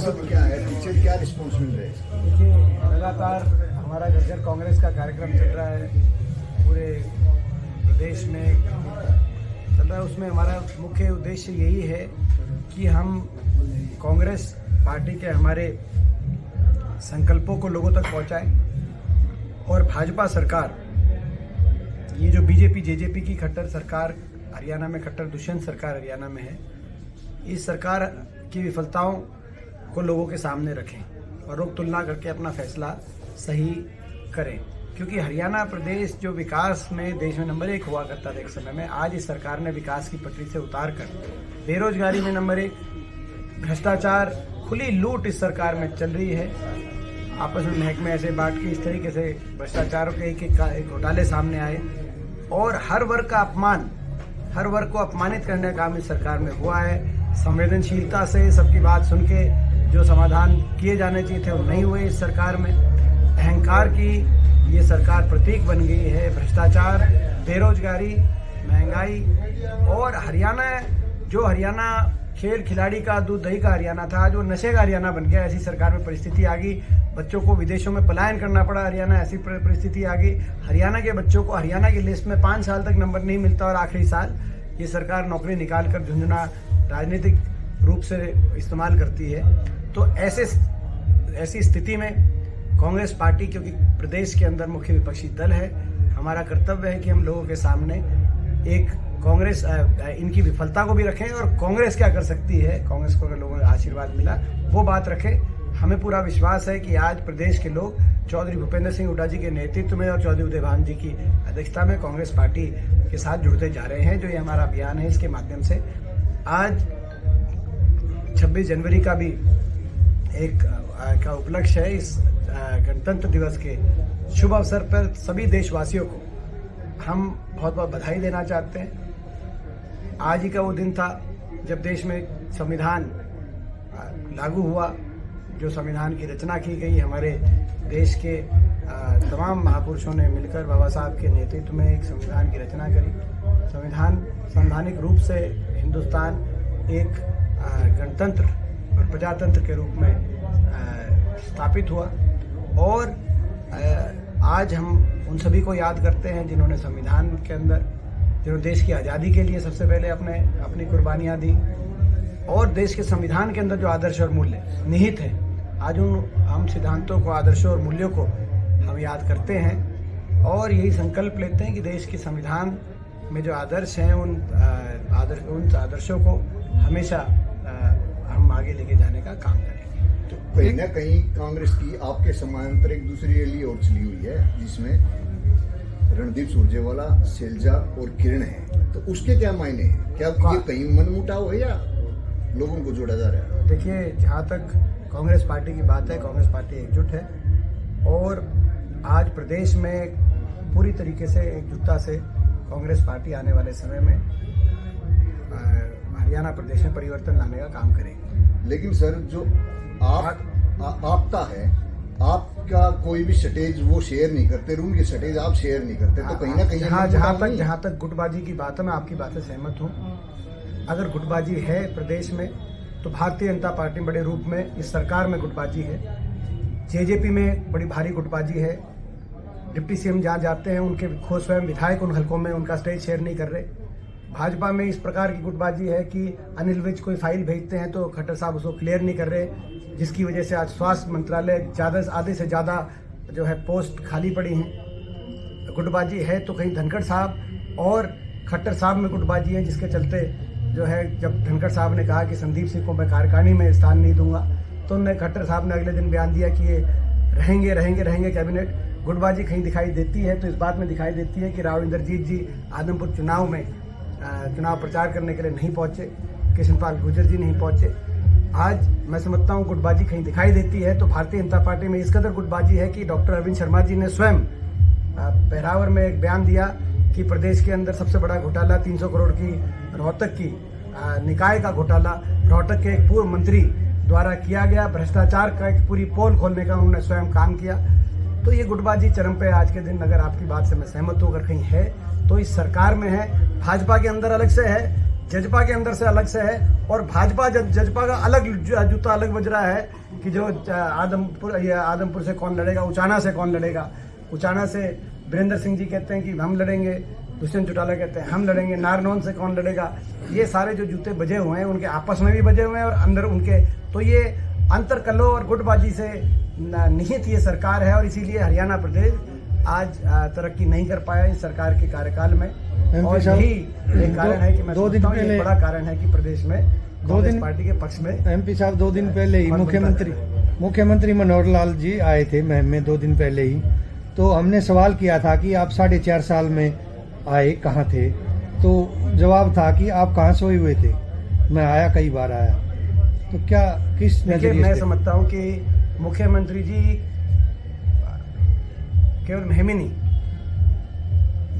मकसद क्या है, पीछे क्या रिस्पॉन्स मिल रहा है? देखिए, लगातार हमारा घर कांग्रेस का कार्यक्रम चल रहा है, पूरे प्रदेश में चल रहा है। उसमें हमारा मुख्य उद्देश्य यही है कि हम कांग्रेस पार्टी के हमारे संकल्पों को लोगों तक पहुंचाएं और भाजपा सरकार, ये जो बीजेपी जेजेपी की खट्टर सरकार हरियाणा में, खट्टर दुष्यंत सरकार हरियाणा में है, इस सरकार की विफलताओं को लोगों के सामने रखें और लोग तुलना करके अपना फैसला सही करें। क्योंकि हरियाणा प्रदेश जो विकास में देश में नंबर 1 हुआ करता था एक समय में, आज इस सरकार ने विकास की पटरी से उतार कर बेरोजगारी में नंबर 1, भ्रष्टाचार, खुली लूट इस सरकार में चल रही है। आपस में महकमे ऐसे बांट के इस तरीके से भ्रष्टाचारों के एक घोटाले सामने आए और हर वर्ग का अपमान, हर वर्ग को अपमानित करने का काम इस सरकार में हुआ है। संवेदनशीलता से सबकी बात सुन के जो समाधान किए जाने चाहिए थे वो नहीं हुए इस सरकार में। अहंकार की ये सरकार प्रतीक बन गई है। भ्रष्टाचार, बेरोजगारी, महंगाई और हरियाणा खेल खिलाड़ी का, दूध दही का हरियाणा था, आज वो नशे का हरियाणा बन गया। ऐसी सरकार में परिस्थिति आ गई। बच्चों को विदेशों में पलायन करना पड़ा हरियाणा, ऐसी परिस्थिति आ गई। हरियाणा के बच्चों को हरियाणा की लिस्ट में 5 साल तक नंबर नहीं मिलता और आखिरी साल ये सरकार नौकरी निकाल कर झुंझुना राजनीतिक रूप से इस्तेमाल करती है। तो ऐसी स्थिति में कांग्रेस पार्टी, क्योंकि प्रदेश के अंदर मुख्य विपक्षी दल है, हमारा कर्तव्य है कि हम लोगों के सामने एक कांग्रेस इनकी विफलता को भी रखें और कांग्रेस क्या कर सकती है, कांग्रेस को अगर लोगों का आशीर्वाद मिला वो बात रखें। हमें पूरा विश्वास है कि आज प्रदेश के लोग चौधरी भूपेंद्र सिंह हुड्डा जी के नेतृत्व में और चौधरी उदयभान जी की अध्यक्षता में कांग्रेस पार्टी के साथ जुड़ते जा रहे हैं। जो ये हमारा अभियान है, इसके माध्यम से आज 26 जनवरी का भी एक का उपलक्ष्य है। इस गणतंत्र दिवस के शुभ अवसर पर सभी देशवासियों को हम बहुत बहुत बधाई देना चाहते हैं। आज ही का वो दिन था जब देश में संविधान लागू हुआ, जो संविधान की रचना की गई। हमारे देश के तमाम महापुरुषों ने मिलकर बाबा साहब के नेतृत्व में एक संविधान की रचना करी। संवैधानिक रूप से हिंदुस्तान एक गणतंत्र और प्रजातंत्र के रूप में स्थापित हुआ और आज हम उन सभी को याद करते हैं जिन्होंने संविधान के अंदर, जिन्होंने देश की आज़ादी के लिए सबसे पहले अपनी कुर्बानियाँ दी और देश के संविधान के अंदर जो आदर्श और मूल्य निहित हैं, आज हम सिद्धांतों को, आदर्शों और मूल्यों को हम याद करते हैं और यही संकल्प लेते हैं कि देश के संविधान में जो आदर्श हैं उन आदर्शों को हमेशा हम आगे लेके जाने का काम करेंगे। तो कहीं ना कहीं कांग्रेस की आपके समानांतर एक दूसरी रैली और चली हुई है जिसमें रणदीप सुरजेवाला, शैलजा और किरण है, तो उसके क्या मायने हैं? क्या ये कहीं मनमुटाव है या लोगों को जोड़ा जा रहा है? देखिए, जहाँ तक कांग्रेस पार्टी की बात है, कांग्रेस पार्टी एकजुट है और आज प्रदेश में पूरी तरीके से एकजुटता से कांग्रेस पार्टी आने वाले समय में हरियाणा प्रदेश में परिवर्तन लाने का काम करेगी। लेकिन सर, जो आपका है, आपका कोई भी स्टेज वो शेयर नहीं करते, रूम की स्टेज आप शेयर नहीं करते, तो कहीं ना कहीं जहाँ तक गुटबाजी की बात है, मैं आपकी बात से सहमत हूँ। अगर गुटबाजी है प्रदेश में तो भारतीय जनता पार्टी बड़े रूप में इस सरकार में गुटबाजी है। जेजेपी में बड़ी भारी गुटबाजी है। डिप्टी सीएम जहाँ जाते हैं उनके खुद स्वयं विधायक उन हलकों में उनका स्टेज शेयर नहीं कर रहे। भाजपा में इस प्रकार की गुटबाजी है कि अनिल विज कोई फाइल भेजते हैं तो खट्टर साहब उसको क्लियर नहीं कर रहे, जिसकी वजह से आज स्वास्थ्य मंत्रालय आधे से ज़्यादा जो है पोस्ट खाली पड़ी हैं। गुटबाजी है तो कहीं धनखड़ साहब और खट्टर साहब में गुटबाजी है, जिसके चलते जो है जब धनखड़ साहब ने कहा कि संदीप सिंह को मैं कार्यकारिणी में स्थान नहीं दूंगा, तो उन्होंने खट्टर साहब ने अगले दिन बयान दिया कि ये रहेंगे कैबिनेट। गुटबाजी कहीं दिखाई देती है तो इस बात में दिखाई देती है कि राव इंद्रजीत जी आदमपुर चुनाव प्रचार करने के लिए नहीं पहुंचे, कृष्णपाल गुर्जर जी नहीं पहुंचे। आज मैं समझता हूँ गुटबाजी कहीं दिखाई देती है तो भारतीय जनता पार्टी में इस कदर गुटबाजी है कि डॉक्टर अरविंद शर्मा जी ने स्वयं पहरावर में एक बयान दिया कि प्रदेश के अंदर सबसे बड़ा घोटाला 300 करोड़ की रोहतक की निकाय का घोटाला रोहतक के एक पूर्व मंत्री द्वारा किया गया। भ्रष्टाचार का एक पूरी पोल खोलने का उन्होंने स्वयं काम किया। तो ये गुटबाजी चरम पे आज के दिन, अगर आपकी बात से मैं सहमत हूँ, अगर कहीं है तो इस सरकार में है। भाजपा के अंदर अलग से है, जजपा के अंदर से अलग से है और भाजपा जजपा का अलग जूता अलग बज रहा है कि जो आदमपुर से कौन लड़ेगा, उचाना से कौन लड़ेगा। उचाना से वीरेंद्र सिंह जी कहते हैं कि हम लड़ेंगे, दुष्यंत चौटाला कहते हैं हम लड़ेंगे, नारनौल से कौन लड़ेगा। ये सारे जो जूते बजे हुए हैं उनके आपस में भी बजे हुए हैं और अंदर उनके, तो ये अंतरकलह और गुटबाजी से निहित ये सरकार है और इसीलिए हरियाणा प्रदेश आज तरक्की नहीं कर पाया इस सरकार के कार्यकाल में। और यही एक कारण है कि मैं सोचता हूँ ये बड़ा कारण है कि प्रदेश में कांग्रेस पार्टी के पक्ष में। MP साहब 2 दिन पहले ही मुख्यमंत्री मनोहर लाल जी आए थे महम में 2 दिन पहले ही, तो हमने सवाल किया था कि आप 4.5 साल में आए कहाँ थे, तो जवाब था कि आप कहाँ सोए हुए थे, मैं आया, कई बार आया। तो क्या किस नजरिए से? मैं समझता हूँ कि मुख्यमंत्री जी केवल महम ही नहीं,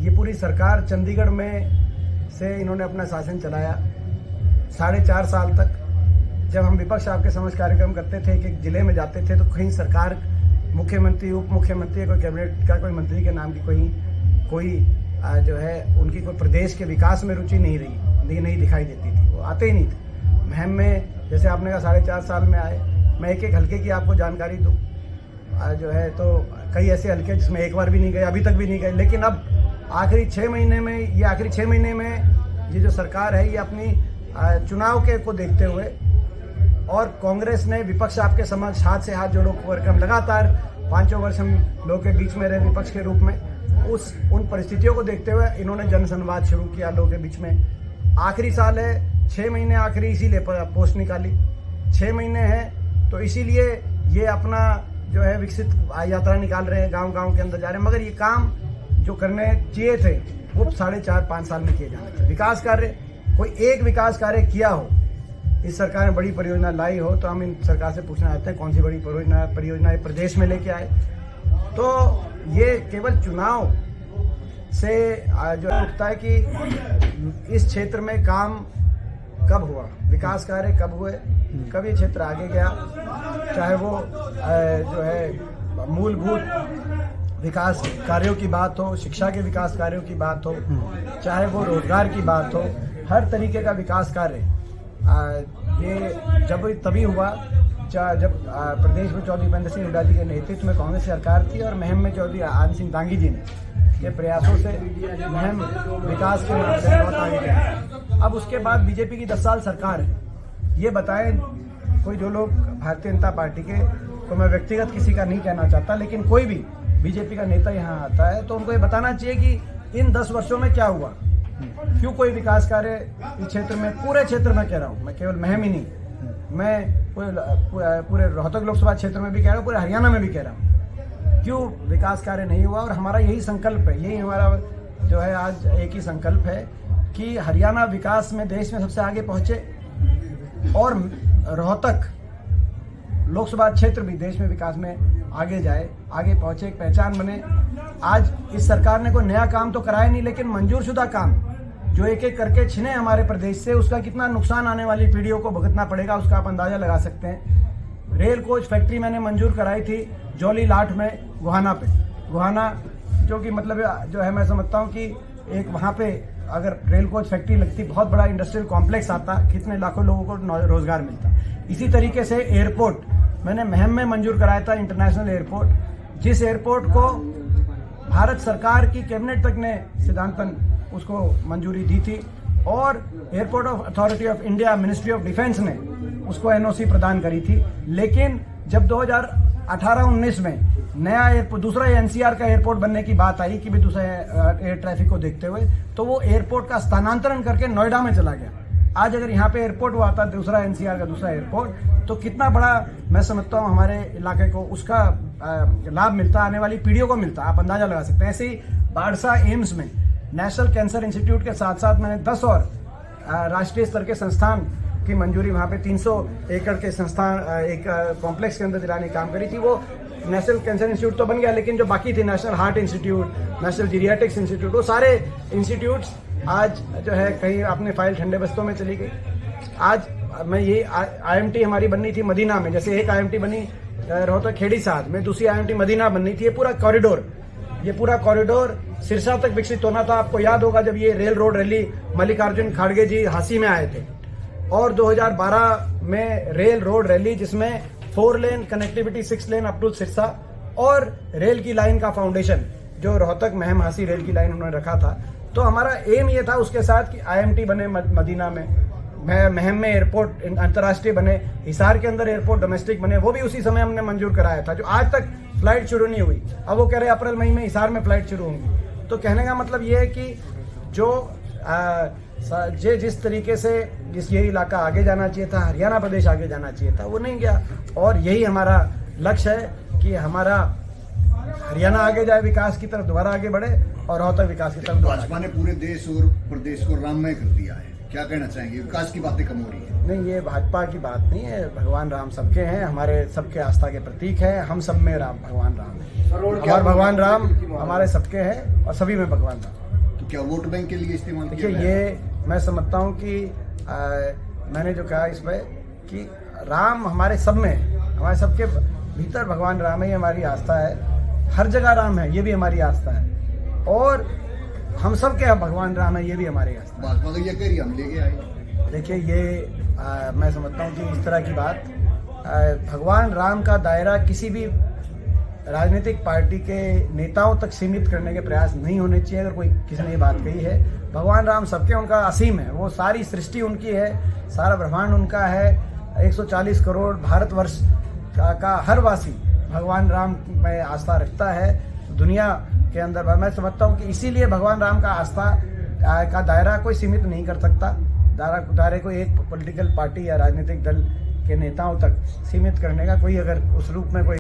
ये पूरी सरकार चंडीगढ़ में से इन्होंने अपना शासन चलाया 4.5 साल तक। जब हम विपक्ष आपके समक्ष कार्यक्रम करते थे, एक जिले में जाते थे तो कहीं सरकार, मुख्यमंत्री, उप मुख्यमंत्री, कोई कैबिनेट का कोई मंत्री के नाम की कोई जो है उनकी कोई प्रदेश के विकास में रुचि नहीं दिखाई देती थी, वो आते ही नहीं थे। महम में जैसे आपने कहा 4.5 साल में आए, मैं एक हल्के की आपको जानकारी दूँ जो है, तो कई ऐसे हल्के जिसमें एक बार भी नहीं गए, अभी तक भी नहीं गए, लेकिन अब आखिरी 6 महीने में ये जो सरकार है ये अपनी चुनाव को देखते हुए और कांग्रेस ने विपक्ष आपके समक्ष हाथ से हाथ जोड़ो कार्यक्रम लगातार 5 वर्ष हम लोग के बीच में रहे विपक्ष के रूप में, उन परिस्थितियों को देखते हुए इन्होंने जन संवाद शुरू किया लोगों के बीच में। आखिरी साल है, 6 महीने आखिरी इसीलिए पोस्ट निकाली, 6 महीने हैं तो इसीलिए ये अपना जो है विकसित यात्रा निकाल रहे हैं, गांव के अंदर जा रहे हैं। मगर ये काम जो करने चाहिए थे वो 4.5-5 साल में किए जाने थे। विकास कार्य, कोई एक विकास कार्य किया हो, इस सरकार ने बड़ी परियोजना लाई हो, तो हम इन सरकार से पूछना चाहते हैं कौन सी बड़ी परियोजना प्रदेश में लेके आए। तो ये केवल चुनाव से जो लगता है कि इस क्षेत्र में काम कब हुआ, विकास कार्य कब हुए, कब ये क्षेत्र आगे गया, चाहे वो जो है मूलभूत विकास कार्यों की बात हो, शिक्षा के विकास कार्यों की बात हो, चाहे वो रोजगार की बात हो, हर तरीके का विकास कार्य ये जब तभी हुआ जब प्रदेश में चौधरी भूपेंद्र सिंह हुड्डा जी के नेतृत्व में कांग्रेस सरकार थी और महम में चौधरी आनंद सिंह दांगी जी ने के प्रयासों से महम विकास के नाम से बहुत आगे गया। अब उसके बाद बीजेपी की 10 साल सरकार है। ये बताएं कोई, जो लोग भारतीय जनता पार्टी के, तो मैं व्यक्तिगत किसी का नहीं कहना चाहता, लेकिन कोई भी बीजेपी का नेता यहाँ आता है तो उनको ये बताना चाहिए कि इन 10 वर्षों में क्या हुआ, क्यों कोई विकास कार्य इस क्षेत्र में, पूरे क्षेत्र में कह रहा हूँ, मैं केवल महम ही नहीं, मैं पूरे रोहतक लोकसभा क्षेत्र में भी कह रहा हूँ, पूरे हरियाणा में भी कह रहा हूँ, क्यों विकास कार्य नहीं हुआ। और हमारा यही संकल्प है, यही हमारा जो है आज एक ही संकल्प है कि हरियाणा विकास में देश में सबसे आगे पहुंचे और रोहतक लोकसभा क्षेत्र भी देश में विकास में आगे जाए, आगे पहुंचे, एक पहचान बने। आज इस सरकार ने कोई नया काम तो कराया नहीं, लेकिन मंजूरशुदा काम जो एक एक करके छिने हमारे प्रदेश से, उसका कितना नुकसान आने वाली पीढ़ियों को भुगतना पड़ेगा उसका आप अंदाजा लगा सकते हैं। रेल कोच फैक्ट्री मैंने मंजूर कराई थी जौली लाठ में, गुहाना जो कि मतलब जो है मैं समझता हूँ कि एक वहाँ पे अगर रेल कोच फैक्ट्री लगती, बहुत बड़ा इंडस्ट्रियल कॉम्प्लेक्स आता, कितने लाखों लोगों को रोजगार मिलता। इसी तरीके से एयरपोर्ट मैंने महम में मंजूर कराया था, इंटरनेशनल एयरपोर्ट, जिस एयरपोर्ट को भारत सरकार की कैबिनेट तक ने सिद्धांतन उसको मंजूरी दी थी और airport of authority of India, ministry of defence ने उसको NOC प्रदान करी थी। लेकिन जब 2018-19 में नया एयरपोर्ट, दूसरा NCR का एयरपोर्ट बनने की बात आई कि भी दूसरे एयर ट्रैफिक को देखते हुए, तो वो एयरपोर्ट का स्थानांतरण करके नोएडा में चला गया। आज अगर यहाँ पे एयरपोर्ट वो आता, दूसरा NCR का दूसरा एयरपोर्ट, तो कितना बड़ा मैं समझता हूँ हमारे इलाके को उसका लाभ मिलता, आने वाली पीढ़ियों को मिलता, आप अंदाजा लगा सकते हैं। ऐसे ही बाड़सा एम्स में नेशनल कैंसर इंस्टीट्यूट के साथ साथ मैंने 10 और राष्ट्रीय स्तर के संस्थान की मंजूरी वहाँ पे 300 एकड़ के संस्थान एक कॉम्प्लेक्स के अंदर दिलाने की काम करी थी। वो नेशनल कैंसर इंस्टीट्यूट तो बन गया, लेकिन जो बाकी थी national heart institute, national geriatrics institute, वो सारे इंस्टीट्यूट्स आज जो है कहीं अपने फाइल ठंडे बस्तों में चली गई। आज मैं ये IMT हमारी बननी थी मदीना में, जैसे एक IMT बनी रोहतक खेड़ी साथ में, दूसरी IMT मदीना बननी थी। ये पूरा कॉरिडोर सिरसा तक विकसित होना था। आपको याद होगा जब ये रेल रोड रैली मल्लिकार्जुन खड़गे जी हांसी में आए थे, और 2012 में रेल रोड रैली जिसमें 4 lane connectivity 6 lane up to Sirsa और रेल की लाइन का फाउंडेशन जो रोहतक महम हांसी रेल की लाइन उन्होंने रखा था। तो हमारा एम ये था उसके साथ कि IMT बने मदीना में, महम में एयरपोर्ट अंतर्राष्ट्रीय बने, हिसार के अंदर एयरपोर्ट डोमेस्टिक बने, वो भी उसी समय हमने मंजूर कराया था, जो आज तक फ्लाइट शुरू नहीं हुई। अब वो कह रहे हैं अप्रैल मई में हिसार में फ्लाइट शुरू होंगी। तो कहने का मतलब ये है कि जो जिस तरीके से ये इलाका आगे जाना चाहिए था, हरियाणा प्रदेश आगे जाना चाहिए था, वो नहीं गया। और यही हमारा लक्ष्य है कि हमारा हरियाणा आगे जाए, विकास की तरफ दोबारा आगे बढ़े, और रोहतक विकास की तरफ दोबारा। भाजपा ने पूरे देश और प्रदेश को राममय कर दिया है, क्या कहना चाहेंगे? विकास की बातें कम हो रही है। नहीं, ये भाजपा की बात नहीं है। भगवान राम सबके हैं, हमारे सबके आस्था के प्रतीक हैं। हम सब में भगवान राम है, और भगवान राम हमारे सबके हैं और सभी में भगवान राम। तो क्या वोट बैंक के लिए इस्तेमाल किया देखिए, ये मैं समझता हूँ कि मैंने जो कहा इसमें कि राम हमारे सब में है, हमारे सबके भीतर भगवान राम है, ये हमारी आस्था है। हर जगह राम है, ये भी हमारी आस्था है, और हम सब के भगवान राम है, ये भी हमारी आस्था है। भाजपा तो ये कह रही हम लेके आए। देखिए, ये मैं समझता हूँ कि इस तरह की बात भगवान राम का दायरा किसी भी राजनीतिक पार्टी के नेताओं तक सीमित करने के प्रयास नहीं होने चाहिए। अगर कोई किसी ने ये बात कही है, भगवान राम सबके, उनका असीम है, वो सारी सृष्टि उनकी है, सारा ब्रह्मांड उनका है। 140 करोड़ भारतवर्ष का हर वासी भगवान राम में आस्था रखता है दुनिया के अंदर। मैं समझता हूँ कि इसीलिए भगवान राम का आस्था का दायरा कोई सीमित नहीं कर सकता। दायरे को एक पॉलिटिकल पार्टी या राजनीतिक दल के नेताओं तक सीमित करने का कोई अगर उस रूप में कोई